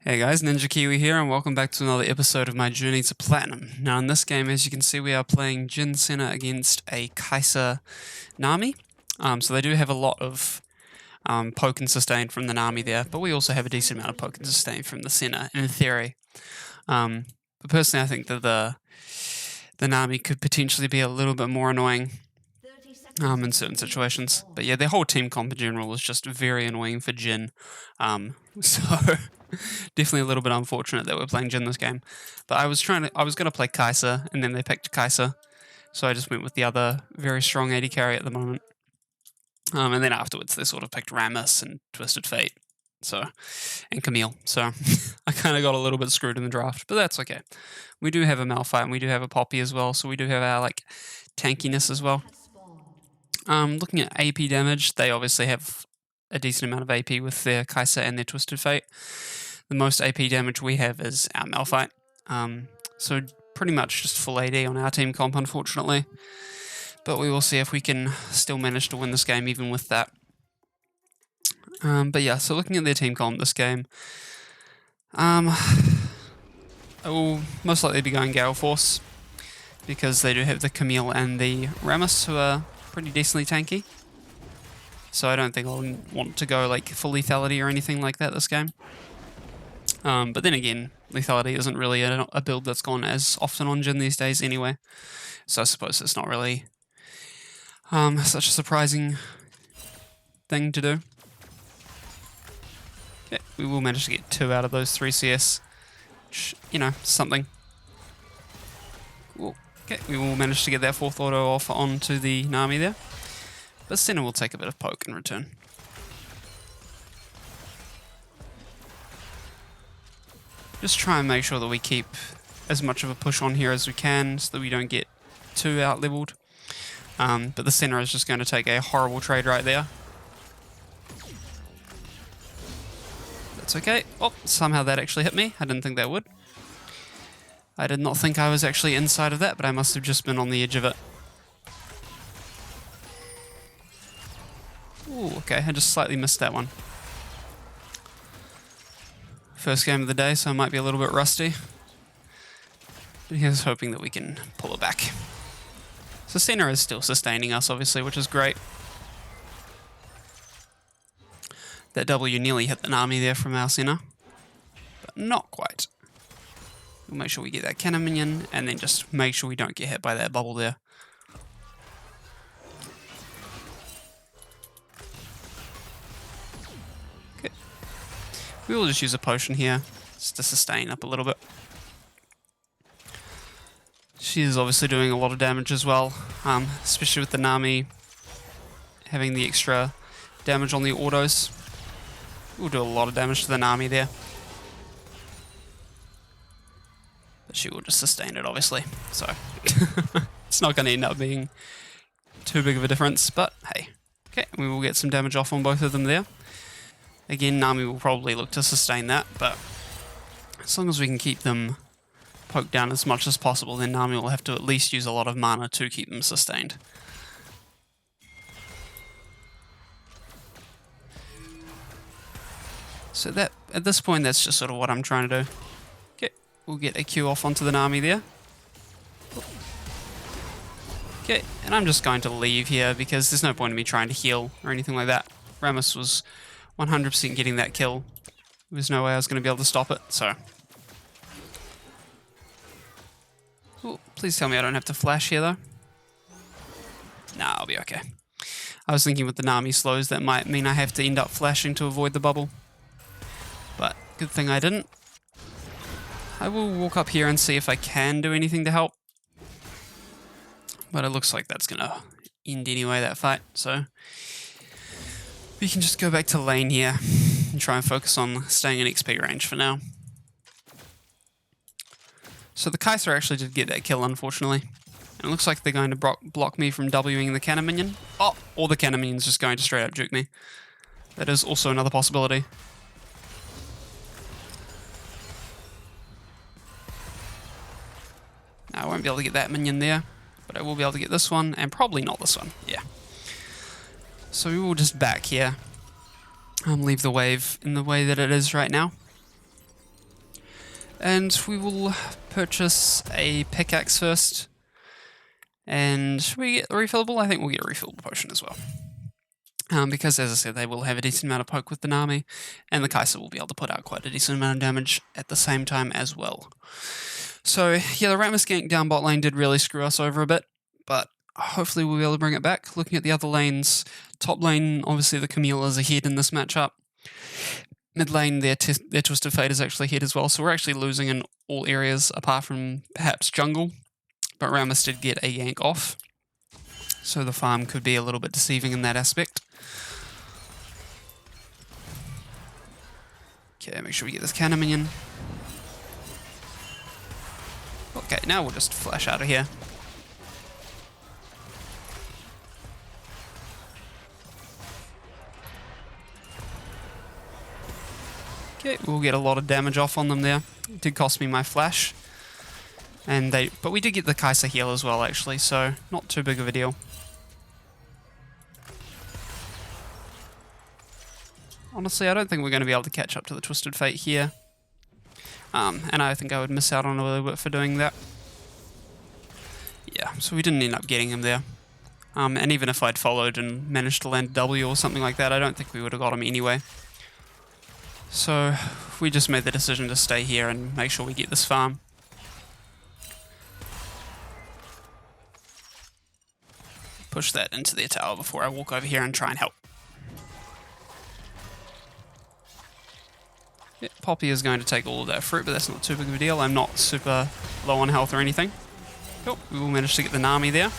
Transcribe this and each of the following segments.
Hey guys, Ninja Kiwi here, and welcome back to another episode of my journey to Platinum. Now in this game, as you can see, we are playing Jhin Senna against a Kai'Sa Nami. So they do have a lot of poke and sustain from the Nami there, but we also have a decent amount of poke and sustain from the Senna, in theory. But personally, I think that the Nami could potentially be a little bit more annoying in certain situations. But yeah, their whole team comp in general is just very annoying for Jhin. So definitely a little bit unfortunate that we're playing Jhin this game. But I was gonna play Kai'Sa, and then they picked Kai'Sa, so I just went with the other very strong AD carry at the moment. And then afterwards they sort of picked Rammus and Twisted Fate, and Camille. So I kind of got a little bit screwed in the draft, but that's okay. We do have a Malphite and we do have a Poppy as well, so we do have our tankiness as well. Looking at AP damage, they obviously have a decent amount of AP with their Kai'Sa and their Twisted Fate. The most AP damage we have is our Malphite. So pretty much just full AD on our team comp, unfortunately. But we will see if we can still manage to win this game even with that. But yeah, so looking at their team comp this game, I will most likely be going Gale Force, because they do have the Camille and the Rammus, who are pretty decently tanky. So I don't think I'll want to go full lethality or anything like that this game. But then again, lethality isn't really a build that's gone as often on Jhin these days anyway. So I suppose it's not really such a surprising thing to do. Okay, we will manage to get 2 out of those 3 CS. Which, something. Cool. Okay, we will manage to get that 4th auto off onto the Nami there. But Senna will take a bit of poke in return. Just try and make sure that we keep as much of a push on here as we can, so that we don't get too out-leveled. But the Senna is just going to take a horrible trade right there. That's okay. Oh, somehow that actually hit me. I didn't think that would. I did not think I was actually inside of that, but I must have just been on the edge of it. Ooh, okay, I just slightly missed that one. First game of the day, so I might be a little bit rusty. But here's hoping that we can pull it back. So Senna is still sustaining us, obviously, which is great. That W nearly hit the Nami there from our Senna, but not quite. We'll make sure we get that cannon minion, and then just make sure we don't get hit by that bubble there. Okay. We will just use a potion here, just to sustain up a little bit. She is obviously doing a lot of damage as well, especially with the Nami having the extra damage on the autos. We'll do a lot of damage to the Nami there. But she will just sustain it, obviously, so it's not going to end up being too big of a difference, but hey. Okay, we will get some damage off on both of them there. Again, Nami will probably look to sustain that, but as long as we can keep them poked down as much as possible, then Nami will have to at least use a lot of mana to keep them sustained. So that, at this point, that's just sort of what I'm trying to do. Okay, we'll get a Q off onto the Nami there. Okay, and I'm just going to leave here because there's no point in me trying to heal or anything like that. Rammus was 100% getting that kill. There's no way I was going to be able to stop it, so. Ooh, please tell me I don't have to flash here, though. Nah, I'll be okay. I was thinking with the Nami slows, that might mean I have to end up flashing to avoid the bubble. But good thing I didn't. I will walk up here and see if I can do anything to help. But it looks like that's going to end anyway, that fight. So we can just go back to lane here and try and focus on staying in XP range for now. So the Kai'Sa actually did get that kill, unfortunately. And it looks like they're going to block me from Wing the cannon minion. Oh, or the cannon minion's just going to straight up juke me. That is also another possibility. Now, I won't be able to get that minion there, but I will be able to get this one, and probably not this one. Yeah. So we will just back here. Leave the wave in the way that it is right now. And we will purchase a pickaxe first. And should we get the refillable? I think we'll get a refillable potion as well. Because, as I said, they will have a decent amount of poke with the Nami, and the Kai'Sa will be able to put out quite a decent amount of damage at the same time as well. So, yeah, the Rammus gank down bot lane did really screw us over a bit, but hopefully we'll be able to bring it back. Looking at the other lanes, top lane, obviously the Camille is ahead in this matchup. Mid lane, their Twisted Fate is actually ahead as well, so we're actually losing in all areas apart from perhaps jungle, but Rammus did get a gank off, so the farm could be a little bit deceiving in that aspect. Okay, make sure we get this cannon minion. Okay, now we'll just flash out of here. Okay, we'll get a lot of damage off on them there. It did cost me my flash. But we did get the Kai'Sa heal as well, actually, so not too big of a deal. Honestly, I don't think we're going to be able to catch up to the Twisted Fate here. And I think I would miss out on a little bit for doing that. Yeah, so we didn't end up getting him there. And even if I'd followed and managed to land W or something like that, I don't think we would have got him anyway. So we just made the decision to stay here and make sure we get this farm. Push that into their tower before I walk over here and try and help. Yeah, Poppy is going to take all of that fruit, but that's not too big of a deal. I'm not super low on health or anything. Cool, we will manage to get the Nami there.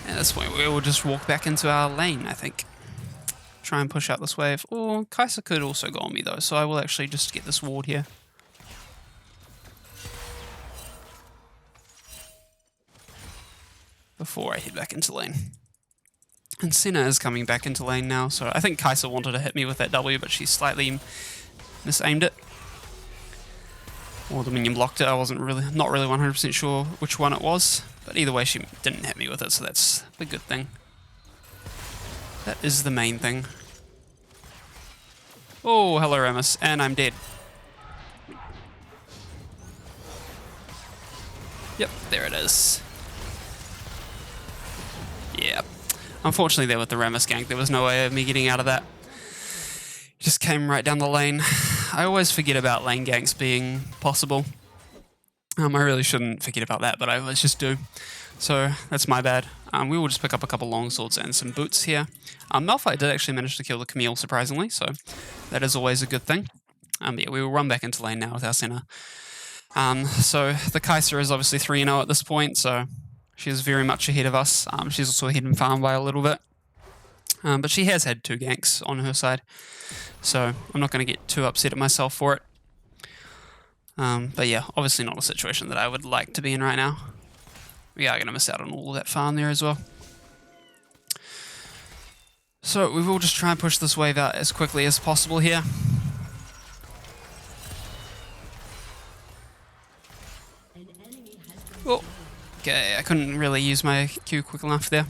And at this point we will just walk back into our lane, I think. Try and push out this wave. Or Kai'Sa could also go on me though, so I will actually just get this ward here. Before I head back into lane. And Senna is coming back into lane now, so I think Kai'Sa wanted to hit me with that W, but she slightly misaimed it. Or the minion blocked it. I wasn't not really 100% sure which one it was, but either way she didn't hit me with it, so that's a good thing. That is the main thing. Oh, hello Rammus, and I'm dead. Yep, there it is. Yeah. Unfortunately there with the Rammus gank, there was no way of me getting out of that. Just came right down the lane. I always forget about lane ganks being possible. I really shouldn't forget about that, but I always just do. So that's my bad. We will just pick up a couple longswords and some boots here. Malphite did actually manage to kill the Camille, surprisingly, so that is always a good thing. Yeah, we will run back into lane now with our Senna. So the Kai'Sa is obviously 3-0 at this point, so she is very much ahead of us. She's also ahead in farm by a little bit. But she has had 2 ganks on her side, so I'm not going to get too upset at myself for it. But yeah, obviously not a situation that I would like to be in right now. We are going to miss out on all of that farm there as well. So we will just try and push this wave out as quickly as possible here. Oh, okay, I couldn't really use my Q quick enough there.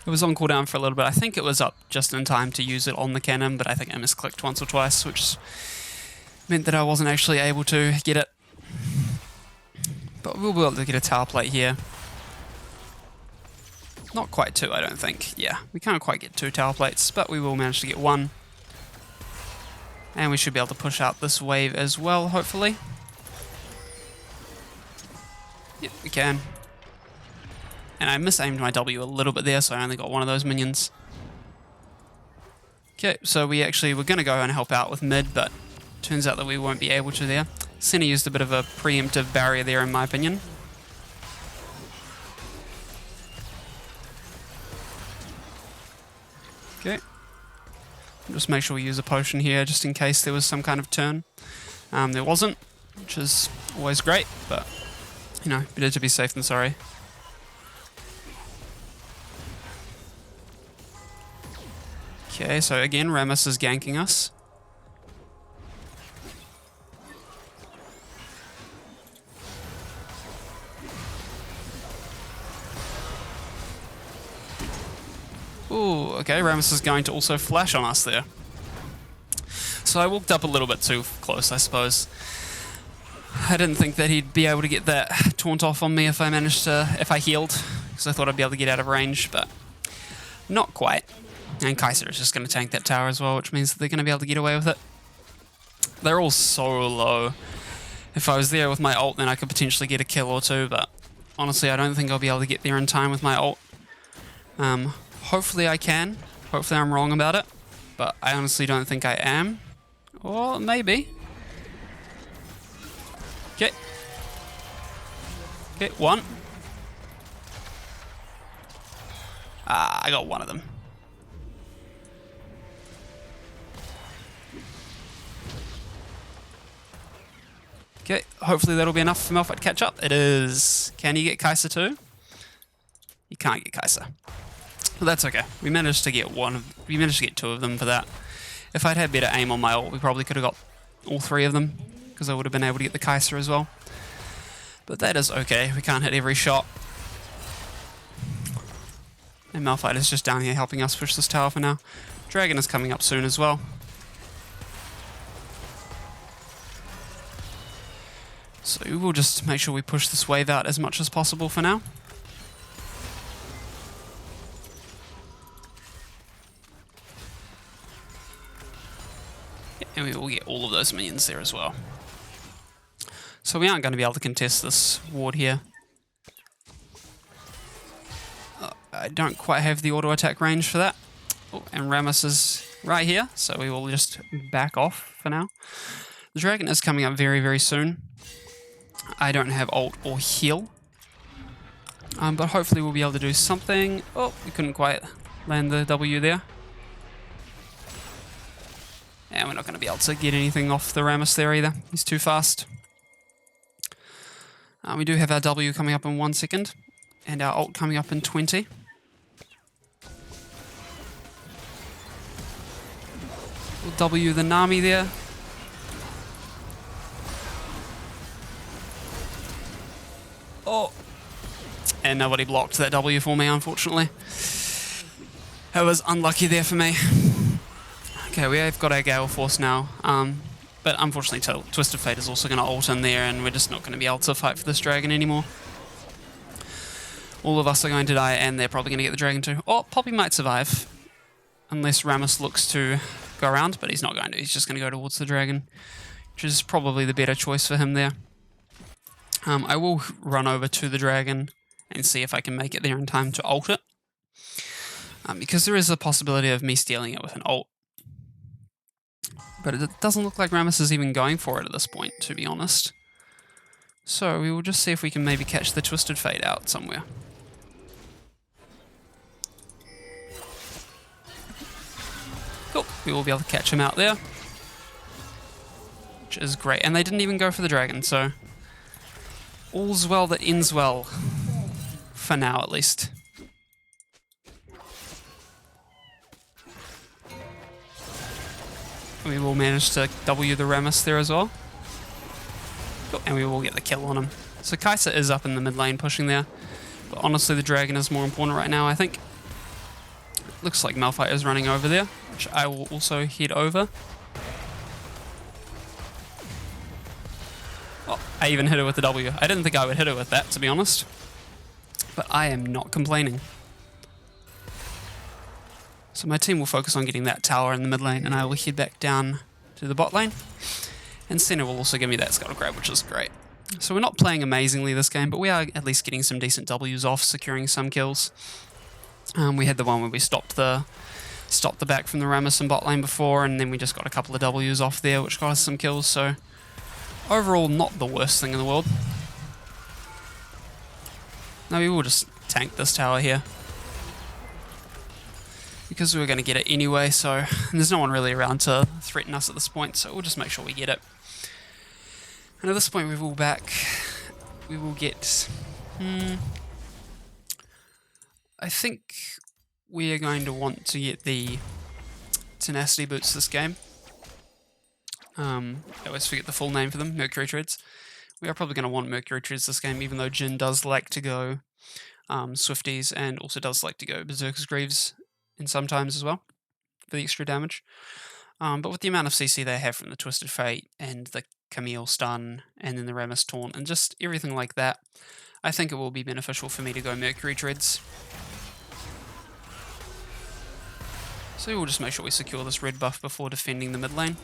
It was on cooldown for a little bit. I think it was up just in time to use it on the cannon, but I think I misclicked once or twice, which meant that I wasn't actually able to get it. But we'll be able to get a tower plate here. Not quite 2, I don't think. Yeah, we can't quite get 2 tower plates, but we will manage to get 1. And we should be able to push out this wave as well, hopefully. Yep, we can. And I misaimed my W a little bit there, so I only got one of those minions. Okay, so we're going to go and help out with mid, but turns out that we won't be able to there. Senna used a bit of a preemptive barrier there, in my opinion. Okay. Just make sure we use a potion here, just in case there was some kind of turn. There wasn't, which is always great, but, you know, better to be safe than sorry. Okay, so again, Rammus is ganking us. Ooh, okay, Rammus is going to also flash on us there. So I walked up a little bit too close, I suppose. I didn't think that he'd be able to get that taunt off on me if I healed, because I thought I'd be able to get out of range, but not quite. And Kai'Sa is just going to tank that tower as well, which means that they're going to be able to get away with it. They're all so low. If I was there with my ult, then I could potentially get a kill or two, but honestly, I don't think I'll be able to get there in time with my ult. Hopefully I can. Hopefully I'm wrong about it, but I honestly don't think I am. Or maybe. Okay. Okay, one. I got one of them. Okay, hopefully that'll be enough for Malphite to catch up. It is. Can you get Kai'Sa too? You can't get Kai'Sa. But that's okay. We managed to get two of them for that. If I'd had better aim on my ult, we probably could have got all three of them, because I would have been able to get the Kai'Sa as well. But that is okay. We can't hit every shot. And Malphite is just down here helping us push this tower for now. Dragon is coming up soon as well. So we'll just make sure we push this wave out as much as possible for now. Yeah, and we will get all of those minions there as well. So we aren't going to be able to contest this ward here. I don't quite have the auto attack range for that. Oh, and Rammus is right here, so we will just back off for now. The dragon is coming up very, very soon. I don't have ult or heal. But hopefully we'll be able to do something. Oh, we couldn't quite land the W there. And we're not going to be able to get anything off the Rammus there either. He's too fast. We do have our W coming up in 1 second. And our ult coming up in 20. We'll W the Nami there. Oh! And nobody blocked that W for me, unfortunately. It was unlucky there for me. Okay, we have got our Gale Force now. But unfortunately, Twisted Fate is also going to ult in there, and we're just not going to be able to fight for this dragon anymore. All of us are going to die, and they're probably going to get the dragon too. Oh, Poppy might survive. Unless Rammus looks to go around, but he's not going to. He's just going to go towards the dragon, which is probably the better choice for him there. I will run over to the dragon and see if I can make it there in time to ult it. Because there is a possibility of me stealing it with an ult. But it doesn't look like Rammus is even going for it at this point, to be honest. So we will just see if we can maybe catch the Twisted Fate out somewhere. Cool, we will be able to catch him out there. Which is great. And they didn't even go for the dragon, so all's well that ends well. For now, at least. We will manage to W the Rammus there as well. Cool. And we will get the kill on him. So Kai'Sa is up in the mid lane pushing there. But honestly, the dragon is more important right now, I think. Looks like Malphite is running over there, which I will also head over. Oh, I even hit her with the W. I didn't think I would hit her with that, to be honest. But I am not complaining. So my team will focus on getting that tower in the mid lane, and I will head back down to the bot lane. And Senna will also give me that scuttle grab, which is great. So we're not playing amazingly this game, but we are at least getting some decent Ws off, securing some kills. We had the one where we stopped the back from the Rammus in bot lane before, and then we just got a couple of Ws off there, which got us some kills. So overall, not the worst thing in the world. No, we will just tank this tower here, because we were going to get it anyway, so there's no one really around to threaten us at this point, so we'll just make sure we get it. And at this point we will get... I think we are going to want to get the Tenacity Boots this game. I always forget the full name for them, Mercury Treads. We are probably going to want Mercury Treads this game, even though Jhin does like to go Swifties and also does like to go Berserker's Greaves in sometimes as well, for the extra damage. But with the amount of CC they have from the Twisted Fate and the Camille stun and then the Rammus taunt and just everything like that, I think it will be beneficial for me to go Mercury Treads. So we'll just make sure we secure this red buff before defending the mid lane.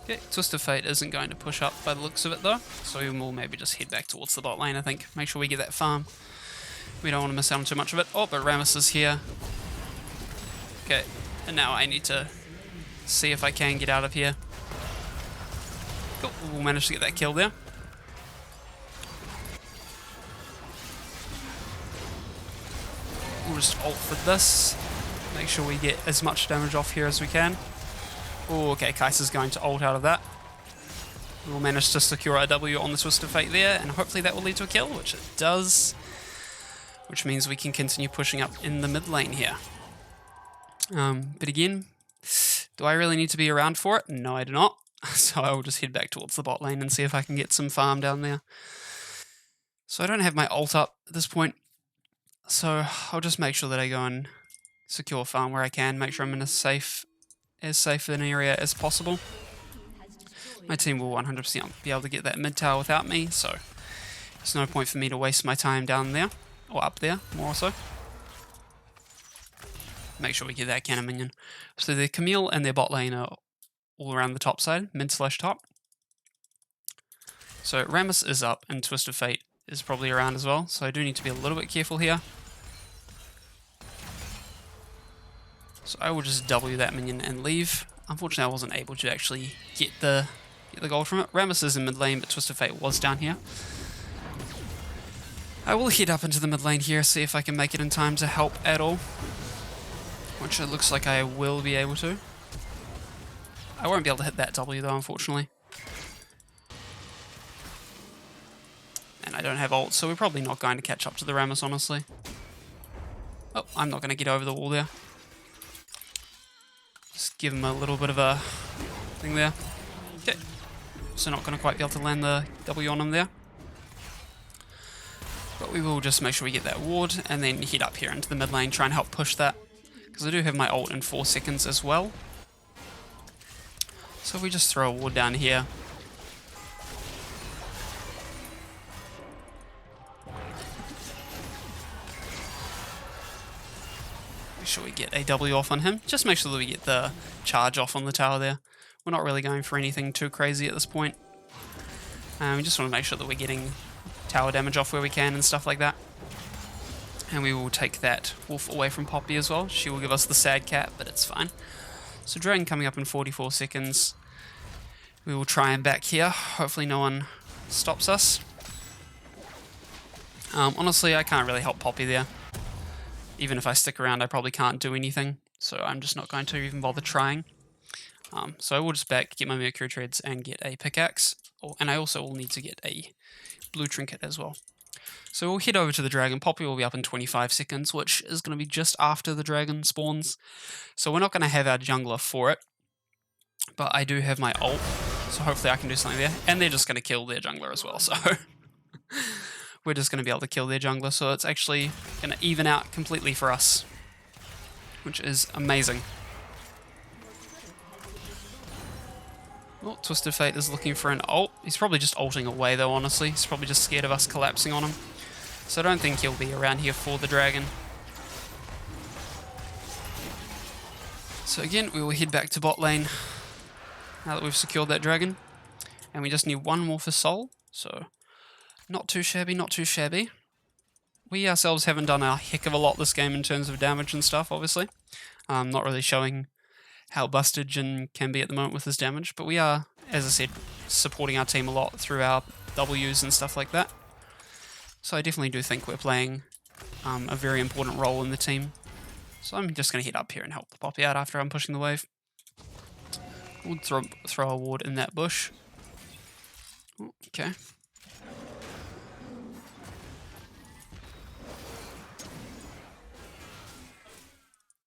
Okay, Twisted Fate isn't going to push up by the looks of it though, so we will maybe just head back towards the bot lane, I think. Make sure we get that farm. We don't want to miss out on too much of it. Oh, but Rammus is here. Okay, and now I need to see if I can get out of here. Cool, we'll manage to get that kill there. We'll just ult for this. Make sure we get as much damage off here as we can. Oh, okay, Kai'Sa's going to ult out of that. We'll manage to secure a W on the Twisted Fate there, and hopefully that will lead to a kill, which it does. Which means we can continue pushing up in the mid lane here. But again, do I really need to be around for it? No, I do not. So I will just head back towards the bot lane and see if I can get some farm down there. So I don't have my ult up at this point. So I'll just make sure that I go and secure farm where I can, make sure I'm in as safe an area as possible. My team will 100% be able to get that mid tower without me, so there's no point for me to waste my time down there, or up there, more so. Make sure we get that cannon minion. So the Camille and their bot lane are all around the top side, mid/top. So Rammus is up, and Twisted Fate is probably around as well, so I do need to be a little bit careful here. So I will just W that minion and leave. Unfortunately, I wasn't able to actually get the gold from it. Rammus is in mid lane, but Twisted Fate was down here. I will head up into the mid lane here, see if I can make it in time to help at all. Which it looks like I will be able to. I won't be able to hit that W though, unfortunately. And I don't have ult, so we're probably not going to catch up to the Rammus, honestly. Oh, I'm not going to get over the wall there. Just give him a little bit of a thing there. Okay. So not going to quite be able to land the W on him there. But we will just make sure we get that ward and then head up here into the mid lane, try and help push that. Because I do have my ult in 4 seconds as well. So if we just throw a ward down here. Make sure we get a W off on him. Just make sure that we get the charge off on the tower there. We're not really going for anything too crazy at this point. We just want to make sure that we're getting tower damage off where we can and stuff like that. And we will take that wolf away from Poppy as well. She will give us the sad cat, but it's fine. So Dragon coming up in 44 seconds. We will try and back here. Hopefully no one stops us. Honestly, I can't really help Poppy there. Even if I stick around, I probably can't do anything. So I'm just not going to even bother trying. So I will just back, get my Mercury Treads, and get a pickaxe. And I also will need to get a blue trinket as well. So we'll head over to the dragon. Poppy will be up in 25 seconds, which is going to be just after the dragon spawns. So we're not going to have our jungler for it. But I do have my ult, so hopefully I can do something there. And they're just going to kill their jungler as well, so we're just going to be able to kill their jungler. So it's actually going to even out completely for us, which is amazing. Well, Twisted Fate is looking for an ult. He's probably just ulting away though, honestly. He's probably just scared of us collapsing on him. So I don't think he'll be around here for the dragon. So again, we will head back to bot lane now that we've secured that dragon. And we just need one more for soul. So not too shabby, not too shabby. We ourselves haven't done a heck of a lot this game in terms of damage and stuff, obviously. Not really showing how busted Jhin can be at the moment with his damage, but we are, as I said, supporting our team a lot through our Ws and stuff like that. So I definitely do think we're playing a very important role in the team. So I'm just going to head up here and help Poppy out after I'm pushing the wave. We'll throw a ward in that bush. Okay.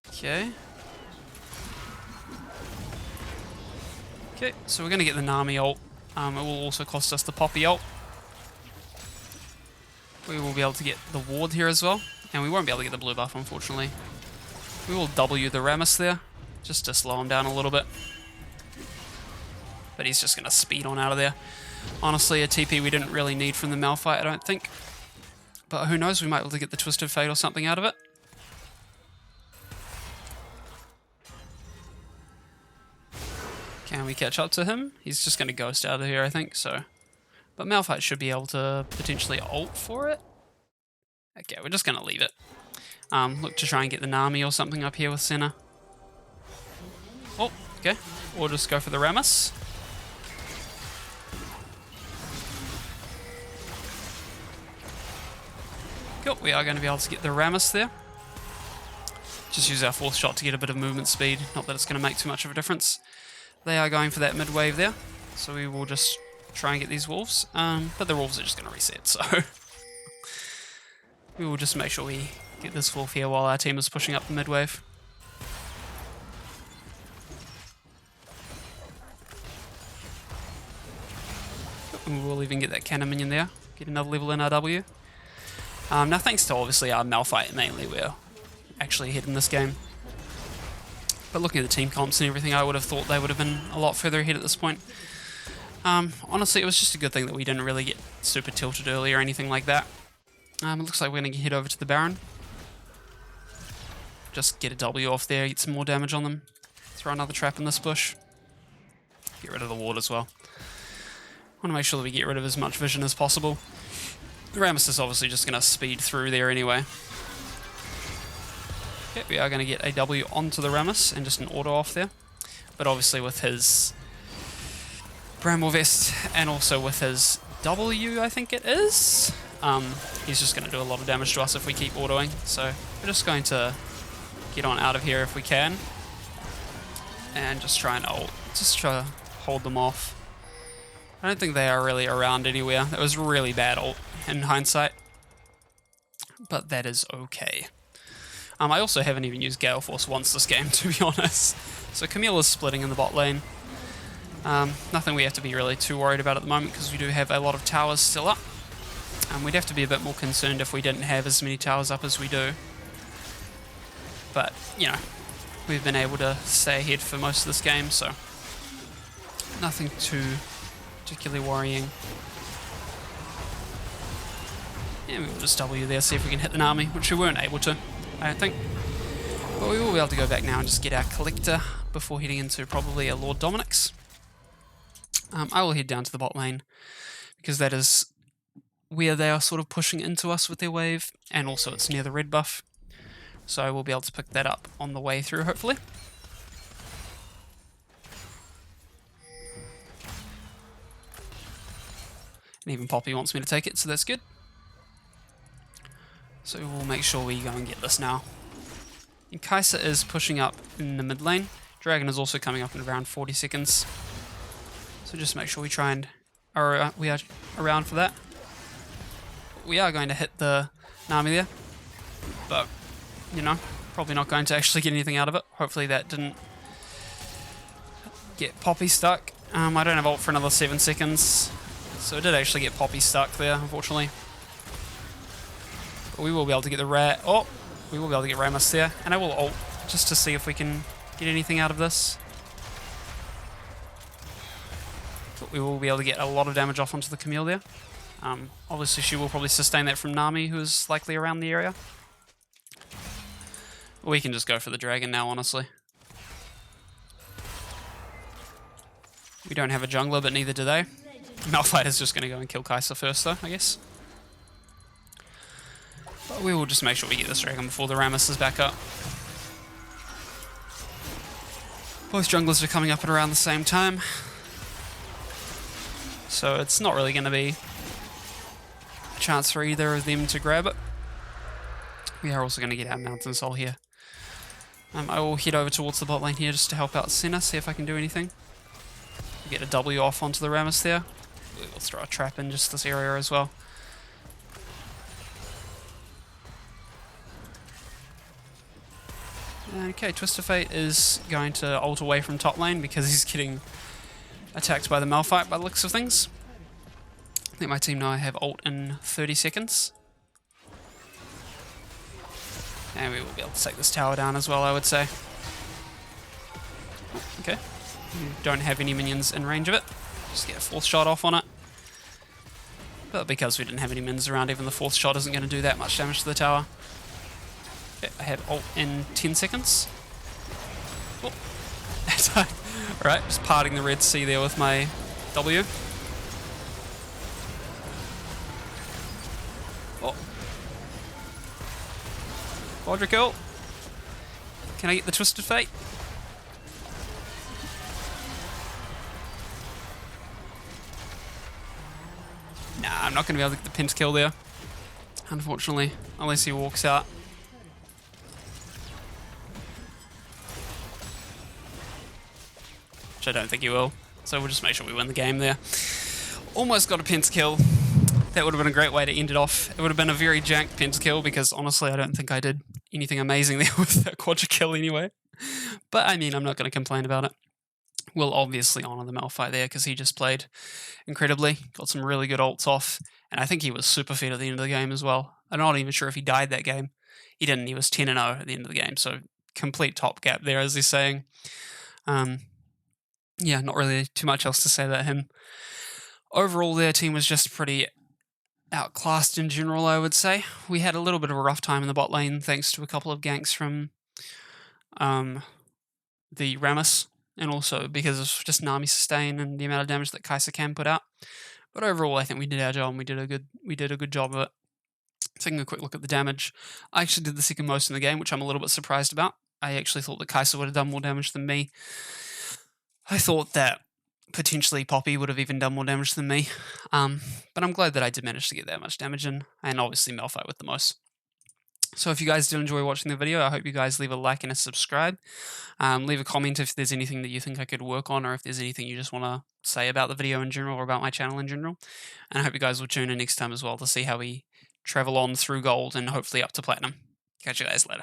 Okay. Okay, so we're going to get the Nami ult. It will also cost us the Poppy ult. We will be able to get the ward here as well. And we won't be able to get the blue buff, unfortunately. We will W the Rammus there, just to slow him down a little bit. But he's just going to speed on out of there. Honestly, a TP we didn't really need from the Malphite, I don't think. But who knows, we might be able to get the Twisted Fate or something out of it. Can we catch up to him? He's just going to ghost out of here, I think, so... But Malphite should be able to potentially ult for it. Okay, we're just going to leave it. Look to try and get the Nami or something up here with Senna. Oh, okay. Or just go for the Rammus. Cool, we are going to be able to get the Rammus there. Just use our fourth shot to get a bit of movement speed. Not that it's going to make too much of a difference. They are going for that mid wave there. So we will just try and get these wolves. But the wolves are just going to reset, so... we will just make sure we get this wolf here while our team is pushing up the mid wave. And we'll even get that cannon minion there. Get another level in our W. Now thanks to obviously our Malphite mainly, we're actually ahead in this game. But looking at the team comps and everything, I would have thought they would have been a lot further ahead at this point. Honestly, it was just a good thing that we didn't really get super tilted early or anything like that. It looks like we're going to head over to the Baron. Just get a W off there, get some more damage on them. Throw another trap in this bush. Get rid of the ward as well. Want to make sure that we get rid of as much vision as possible. The Rammus is obviously just going to speed through there anyway. Okay, we are going to get a W onto the Rammus and just an auto off there. But obviously with his Bramble Vest and also with his W, I think it is, he's just going to do a lot of damage to us if we keep autoing. So we're just going to get on out of here if we can. And just try and ult. Just try to hold them off. I don't think they are really around anywhere. That was really bad ult in hindsight. But that is okay. I also haven't even used Gale Force once this game, to be honest. So Camille is splitting in the bot lane. Nothing we have to be really too worried about at the moment because we do have a lot of towers still up. We'd have to be a bit more concerned if we didn't have as many towers up as we do. But, you know, we've been able to stay ahead for most of this game, so nothing too particularly worrying. Yeah, we will just W there, see if we can hit the Nami, which we weren't able to, I don't think. But we will be able to go back now and just get our Collector before heading into probably a Lord Dominic's. I will head down to the bot lane, because that is where they are sort of pushing into us with their wave, and also it's near the red buff. So we'll be able to pick that up on the way through, hopefully. And even Poppy wants me to take it, so that's good. So we'll make sure we go and get this now. And Kai'Sa is pushing up in the mid lane. Dragon is also coming up in around 40 seconds. So just make sure we try and we are around for that. We are going to hit the Nami there, but you know, probably not going to actually get anything out of it. Hopefully that didn't get Poppy stuck. I don't have ult for another 7 seconds, so it did actually get Poppy stuck there, unfortunately. But we will be able to get the we will be able to get Rammus there, and I will ult just to see if we can get anything out of this. But we will be able to get a lot of damage off onto the Camille there. Obviously she will probably sustain that from Nami, who is likely around the area. We can just go for the dragon now, honestly. We don't have a jungler, but neither do they. Malphite is just going to go and kill Kai'Sa first, though, I guess. But we will just make sure we get this dragon before the Rammus is back up. Both junglers are coming up at around the same time. So it's not really going to be a chance for either of them to grab it. We are also going to get our Mountain Soul here. I will head over towards the bot lane here just to help out Senna, see if I can do anything. Get a W off onto the Rammus there. We will throw a trap in just this area as well. Okay, Twisted Fate is going to ult away from top lane because he's getting attacked by the Malphite by the looks of things. I think my team now have ult in 30 seconds. And we will be able to take this tower down as well, I would say. Okay. You don't have any minions in range of it. Just get a fourth shot off on it. But because we didn't have any minions around, even the fourth shot isn't going to do that much damage to the tower. Okay, I have ult in 10 seconds. Oh. Alright, just parting the Red Sea there with my W. Oh. Quadra kill. Can I get the Twisted Fate? Nah, I'm not going to be able to get the pentakill there, unfortunately, unless he walks out. Which I don't think he will, so we'll just make sure we win the game there. Almost got a pentakill. That would have been a great way to end it off. It would have been a very jank pentakill because honestly I don't think I did anything amazing there with that quadra kill anyway. But I mean, I'm not going to complain about it. We'll obviously honour the Malphite there because he just played incredibly, got some really good ults off, and I think he was super fed at the end of the game as well. I'm not even sure if he died that game. He didn't, he was 10-0 at the end of the game, so complete top gap there, as they're saying. Yeah, not really too much else to say about him. Overall, their team was just pretty outclassed in general, I would say. We had a little bit of a rough time in the bot lane thanks to a couple of ganks from the Rammus, and also because of just Nami sustain and the amount of damage that Kai'Sa can put out. But overall, I think we did our job and we did a good job of it. Taking a quick look at the damage, I actually did the second most in the game, which I'm a little bit surprised about. I actually thought that Kai'Sa would have done more damage than me. I thought that potentially Poppy would have even done more damage than me, but I'm glad that I did manage to get that much damage in, and obviously Malphite with the most. So if you guys did enjoy watching the video, I hope you guys leave a like and a subscribe. Leave a comment if there's anything that you think I could work on, or if there's anything you just want to say about the video in general or about my channel in general. And I hope you guys will tune in next time as well to see how we travel on through gold and hopefully up to platinum. Catch you guys later.